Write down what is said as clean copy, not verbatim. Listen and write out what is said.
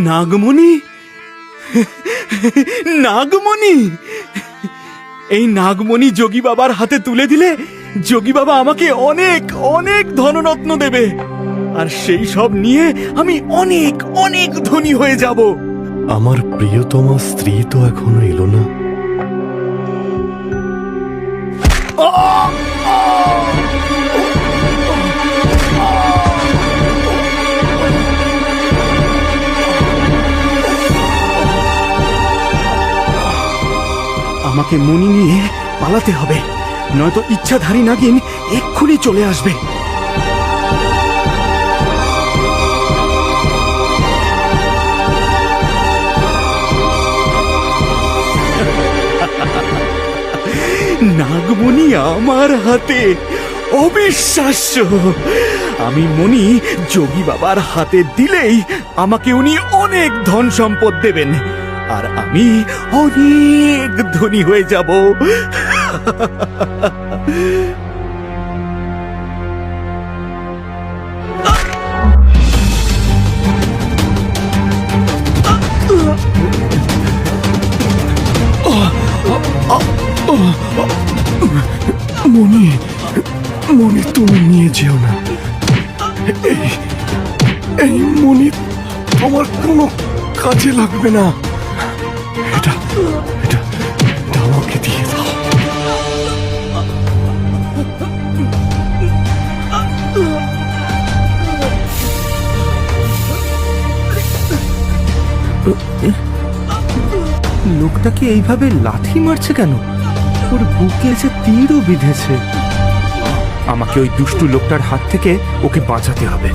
নাগমণি, নাগমণি, এই নাগমণি যোগী বাবার হাতে তুলে দিলে যোগী বাবা আমাকে অনেক অনেক ধনরত্ন দেবে, আর সেই সব নিয়ে আমি অনেক অনেক ধনী হয়ে যাব। আমার প্রিয়তমা স্ত্রী তো এখনো এলো না। আমাকে মণি নিয়ে পালাতে হবে, নয়তো ইচ্ছাধারী নাগিন এক্ষুনি চলে আসবে। নাগমণি আমার হাতে, অবিশ্বাস্য। আমি মণি যোগী বাবার হাতে দিলেই আমাকে উনি অনেক ধন সম্পদ দেবেন, আর আমি অনেক ধনী হয়ে যাব। মণি, মণি তুমি নিয়ে যেও না। এই মণি আমার কোনো কাজে লাগবে না। এটা এটা এটা আমাকে দিয়ে দাও। লোকটাকে এইভাবে লাথি মারছে কেন? ওর বুকে যে তীরও বিঁধেছে। আমাকে ওই দুষ্টু লোকটার হাত থেকে ওকে বাঁচাতে হবে।